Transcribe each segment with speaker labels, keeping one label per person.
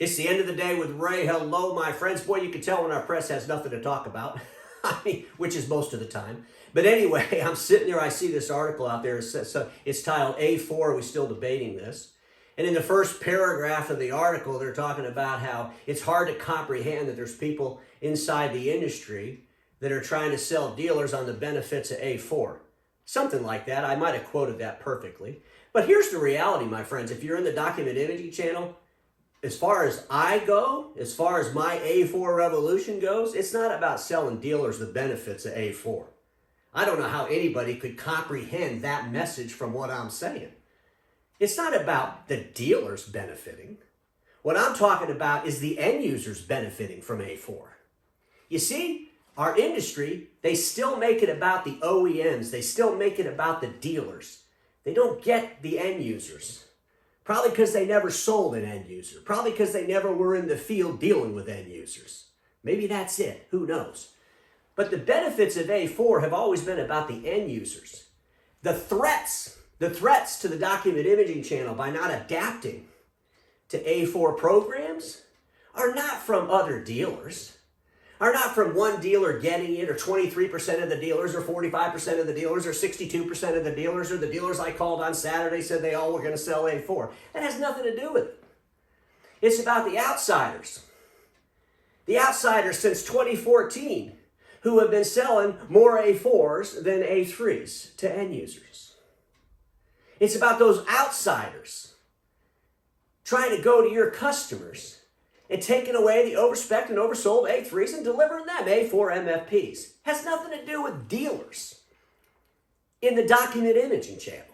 Speaker 1: It's the end of the day with Ray. Hello, my friends. Boy, you can tell when our press has nothing to talk about, I mean, which is most of the time. But anyway, I'm sitting there. I see this article out there. It's titled A4. We're still debating this. And in the first paragraph of the article, they're talking about how it's hard to comprehend that there's people inside the industry that are trying to sell dealers on the benefits of A4. Something like that. I might have quoted that perfectly. But here's the reality, my friends. If you're in the Document Imaging channel, as far as I go, as far as my A4 revolution goes, it's not about selling dealers the benefits of A4. I don't know how anybody could comprehend that message from what I'm saying. It's not about the dealers benefiting. What I'm talking about is the end users benefiting from A4. You see, our industry, they still make it about the OEMs. They still make it about the dealers. They don't get the end users. Probably because they never sold an end user. Probably because they never were in the field dealing with end users. Maybe that's it. Who knows? But the benefits of A4 have always been about the end users. The threats to the Document Imaging channel by not adapting to A4 programs are not from other dealers. Are not from one dealer getting it, or 23% of the dealers, or 45% of the dealers, or 62% of the dealers, or the dealers I called on Saturday said they all were going to sell A4. That has nothing to do with it. It's about the outsiders. The outsiders since 2014 who have been selling more A4s than A3s to end users. It's about those outsiders trying to go to your customers and taking away the overspec'd and oversold A3s and delivering them A4 MFPs. Has nothing to do with dealers in the Document Imaging channel.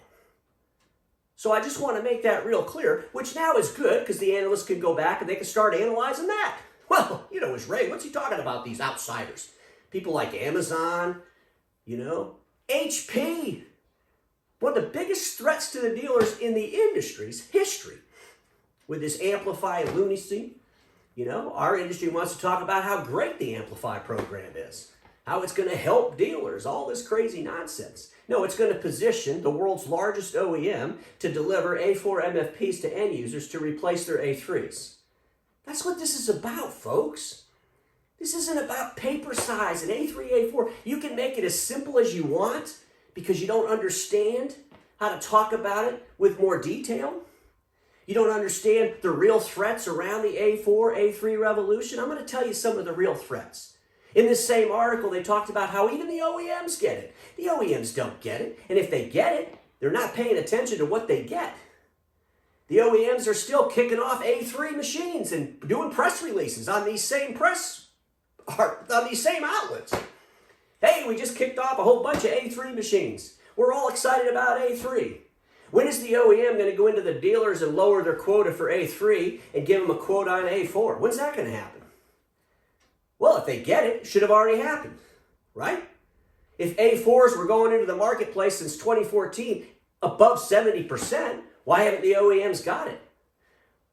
Speaker 1: So I just want to make that real clear, which now is good because the analysts can go back and they can start analyzing that. Well, is Ray, what's he talking about, these outsiders? People like Amazon, HP. One of the biggest threats to the dealers in the industry's history with this Amplify lunacy. Our industry wants to talk about how great the Amplify program is, how it's going to help dealers, all this crazy nonsense. No, it's going to position the world's largest OEM to deliver A4 MFPs to end users to replace their A3s. That's what this is about, folks. This isn't about paper size and A3, A4. You can make it as simple as you want because you don't understand how to talk about it with more detail. You don't understand the real threats around the A4, A3 revolution. I'm going to tell you some of the real threats. In this same article, they talked about how even the OEMs get it. The OEMs don't get it. And if they get it, they're not paying attention to what they get. The OEMs are still kicking off A3 machines and doing press releases on these same outlets. Hey, we just kicked off a whole bunch of A3 machines. We're all excited about A3. When is the OEM going to go into the dealers and lower their quota for A3 and give them a quote on A4? When's that going to happen? Well, if they get it, it should have already happened, right? If A4s were going into the marketplace since 2014 above 70%, why haven't the OEMs got it?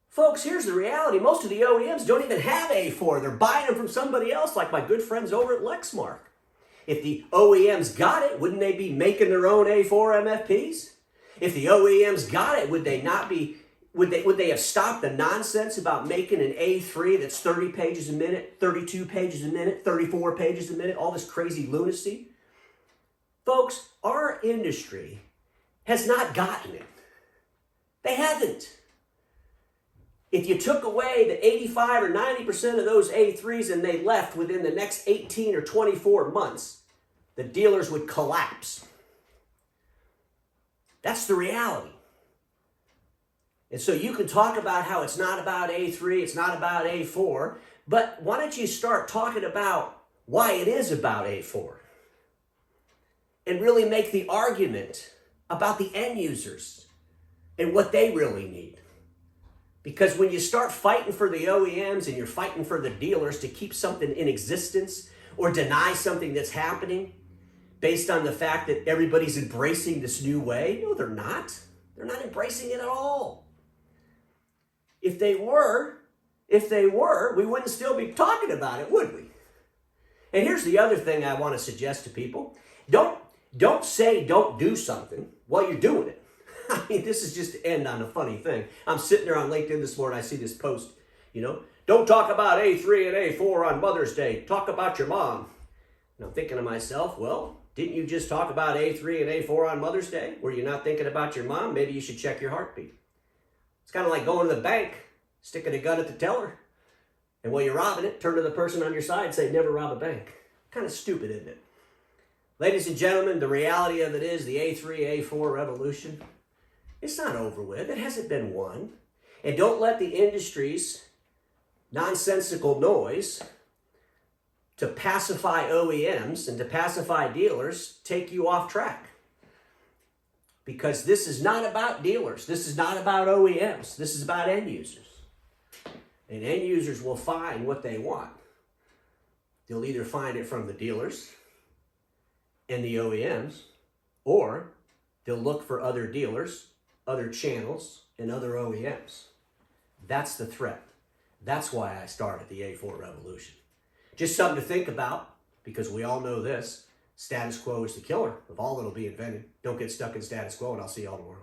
Speaker 1: Folks, here's the reality. Most of the OEMs don't even have A4. They're buying them from somebody else, like my good friends over at Lexmark. If the OEMs got it, wouldn't they be making their own A4 MFPs? If the OEMs got it, would they have stopped the nonsense about making an A3 that's 30 pages a minute, 32 pages a minute, 34 pages a minute, all this crazy lunacy? Folks, our industry has not gotten it. They haven't. If you took away the 85 or 90% of those A3s and they left within the next 18 or 24 months, the dealers would collapse. That's the reality. And so you can talk about how it's not about A3, it's not about A4, but why don't you start talking about why it is about A4? And really make the argument about the end users and what they really need. Because when you start fighting for the OEMs and you're fighting for the dealers to keep something in existence or deny something that's happening based on the fact that everybody's embracing this new way, no, they're not. They're not embracing it at all. If they were, we wouldn't still be talking about it, would we? And here's the other thing I want to suggest to people. Don't say don't do something while you're doing it. I mean, this is just to end on a funny thing. I'm sitting there on LinkedIn this morning. I see this post, You know, don't talk about A3 and A4 on Mother's Day. Talk about your mom. And I'm thinking to myself, well, didn't you just talk about A3 and A4 on Mother's Day? Were you not thinking about your mom? Maybe you should check your heartbeat. It's kind of like going to the bank, sticking a gun at the teller, and while you're robbing it, turn to the person on your side and say, never rob a bank. Kind of stupid, isn't it? Ladies and gentlemen, the reality of it is the A3, A4 revolution, it's not over with. It hasn't been won. And don't let the industry's nonsensical noise to pacify OEMs and to pacify dealers take you off track. Because this is not about dealers. This is not about OEMs. This is about end users. And end users will find what they want. They'll either find it from the dealers and the OEMs, or they'll look for other dealers, other channels, and other OEMs. That's the threat. That's why I started the A4 revolution. Just something to think about, because we all know this. Status quo is the killer of all that'll be invented. Don't get stuck in status quo, and I'll see y'all tomorrow.